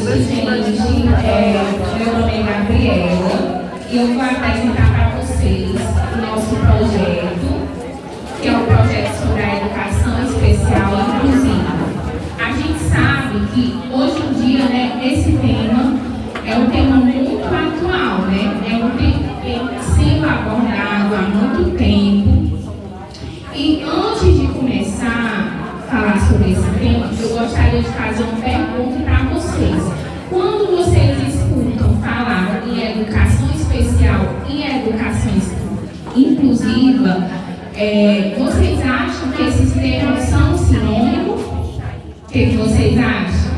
noite, gente. Meu nome é Gabriela e eu vou apresentar para vocês o nosso projeto, que é um projeto sobre a educação especial inclusiva. A gente sabe que hoje em dia, né, esse tema é um tema muito atual, né? É um tema que vem sendo abordado há muito tempo. E antes de começar a falar sobre esse tema, eu gostaria de fazer uma pergunta para vocês. Quando vocês escutam falar em educação especial e educação inclusiva, vocês acham que esses termos são sinônimos? O que vocês acham?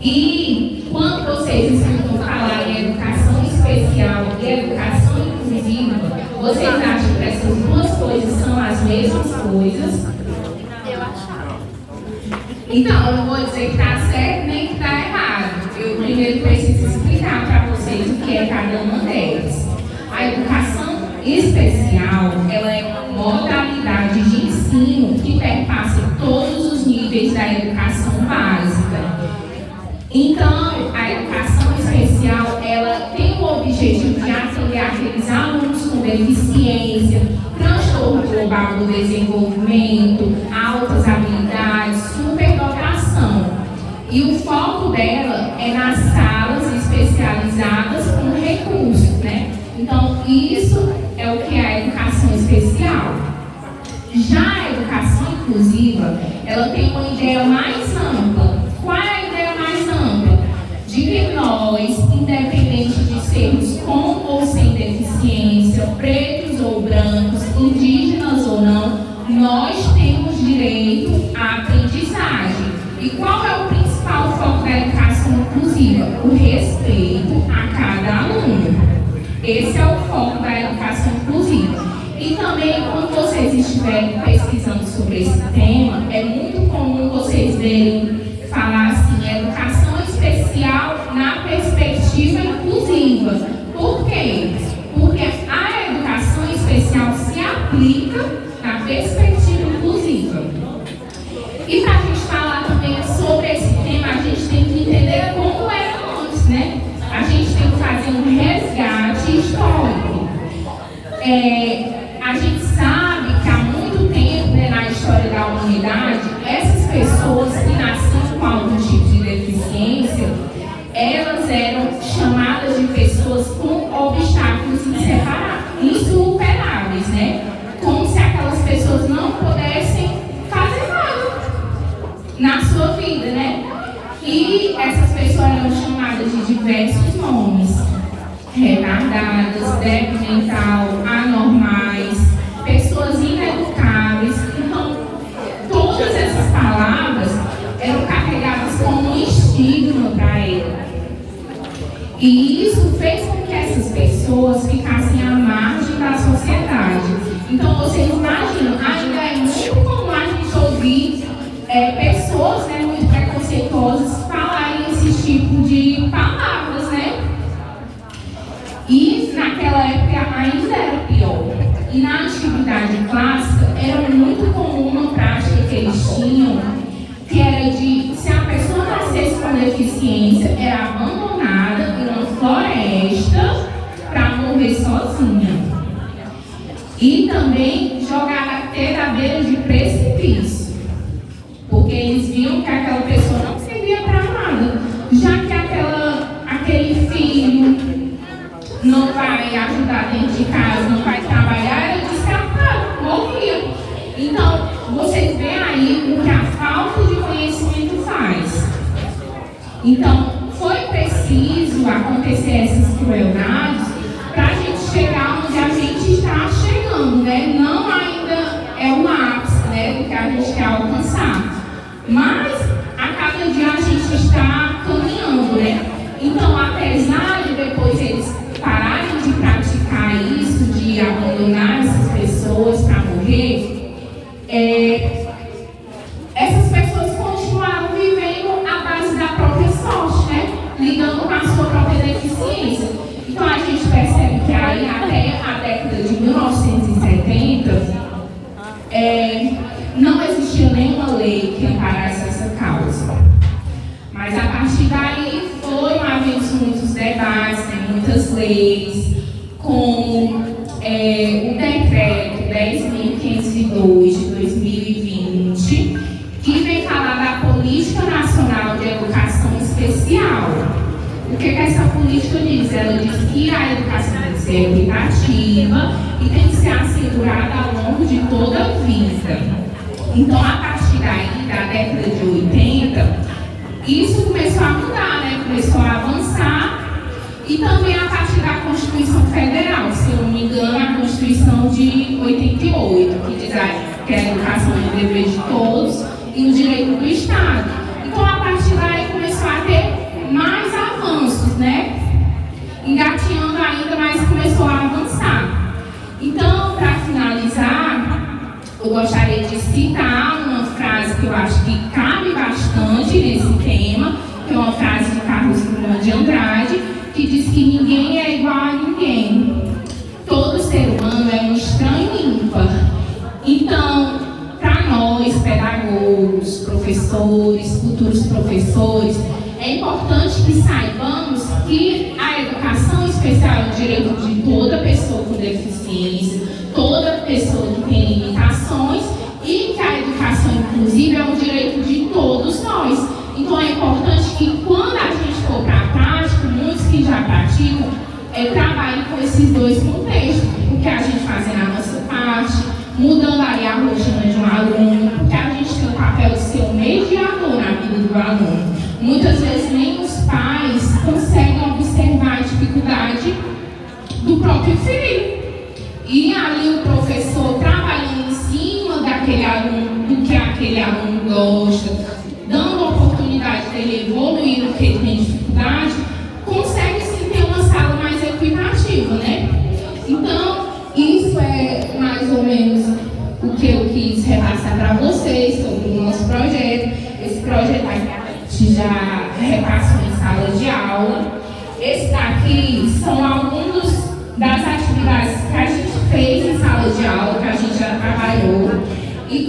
E quando vocês escutam falar em educação especial e educação inclusiva, vocês acham que essas duas coisas são as mesmas coisas? Eu achava. Então, eu não vou dizer que está certo nem que está errado. Eu primeiro preciso explicar para vocês o que é cada uma delas. A educação especial, ela é uma modalidade de ensino que perpassa todos os níveis da educação básica. Então, a educação especial, ela tem o objetivo de atender aqueles alunos com deficiência, transtorno global do desenvolvimento, altas habilidades, superdotação. E o foco dela é nas salas especializadas com recursos, né? Então, isso é o que é a educação especial. Já a educação inclusiva, ela tem uma ideia mais ampla. Qual é a ideia mais ampla? De que nós, independente de sermos com ou sem deficiência, pretos ou brancos, indígenas ou não, nós temos direito à aprendizagem. E qual é o principal foco da educação inclusiva? O respeito a cada aluno. Esse é o foco da educação inclusiva. E também, quando vocês estiverem pesquisando sobre esse tema, é muito comum vocês verem falar assim, educação especial na perspectiva inclusiva. Por quê? Porque a educação especial se aplica na perspectiva inclusiva. E para a gente falar também sobre esse tema, a gente tem que entender como era antes, né? A gente tem que fazer um resgate histórico. A gente sabe que há muito tempo, né, na história da humanidade, essas pessoas que nasciam com algum tipo de deficiência, elas eram chamadas de pessoas com obstáculos insuperáveis, né? Como se aquelas pessoas não pudessem fazer nada na sua vida, né? E essas pessoas eram chamadas de diversos nomes: retardadas, débil mental, anormais, pessoas ineducáveis. Então, todas essas palavras eram carregadas como um estigma para ela. E isso fez com que essas pessoas ficassem à margem da sociedade. Então, vocês imaginam, ainda é muito comum a gente ouvir pessoas, né, muito preconceituosas falarem esse tipo de palavras, né? E naquela época ainda era pior. E na antiguidade clássica era muito comum uma prática que eles tinham, que era de, se a pessoa nascesse com deficiência, era abandonada em uma floresta para morrer sozinha. E também jogada até da beira de precipício, porque eles viam que aquela pessoa não servia para nada, já que aquele filho não vai ajudar dentro de casa, não vai trabalhar, era descartado, morria. Então, vocês veem aí o que a falta de conhecimento faz. Então, foi preciso acontecer essas crueldades para a gente chegar onde a gente está chegando, né? Não ainda é o ápice, né, do que a gente quer alcançar, mas a cada dia a gente está caminhando, né? Então, apesar de depois eles pararem de praticar isso, de abandonar essas pessoas para morrer, essas pessoas continuaram vivendo à base da própria sorte, né? Lidando com a sua própria deficiência. Então a gente percebe que aí até a década de 1970 não existia nenhuma lei que amparasse essa causa. Mas a partir daí foram havendo muitos debates, né, muitas leis, como o decreto 10.502 de 2020, que vem falar da Política Nacional de Educação Especial. O que essa política diz? Ela diz que a educação tem que ser equitativa e tem que ser assegurada ao longo de toda a vida. Então, a partir daí, da década de 80, isso começou a mudar, né? Começou a avançar. E também a partir da Constituição Federal, se eu não me engano, a Constituição de 88, que diz que a educação é o dever de todos e o direito do Estado. Então, a partir daí, começou a ter mais avanços, né? Engatinhando ainda, mas começou a avançar. Então, para finalizar, eu gostaria de citar uma frase que eu acho que cabe bastante nesse tema, que é uma frase de Carlos Drummond de Andrade, que diz que ninguém é igual a ninguém. Todo ser humano é um estranho e ímpar. Então, para nós, pedagogos, professores, futuros professores, é importante que saibamos que a educação especial é o direito de toda pessoa com deficiência, toda pessoa que tem limitações, e que a educação inclusiva é um direito de todos nós. Então é importante que quando a gente for para a prática, muitos que já praticam, trabalhem com esses dois contextos, o que a gente faz na nossa parte, mudando aí a rotina de um aluno, porque a gente tem o papel de ser um mediador na vida do aluno. Muitas vezes nem os pais conseguem observar a dificuldade do próprio filho. E ali o professor trabalhando em cima daquele aluno, do que aquele aluno gosta, dando a oportunidade dele evoluir no que ele tem dificuldade, consegue sim ter uma sala mais equitativa, né? Então, isso é mais ou menos o que eu quis repassar para vocês sobre o nosso projeto. Esse projeto a gente já repassou em sala de aula. Esse daqui são alguns das atividades que a gente fez em sala de aula, que a gente já trabalhou. E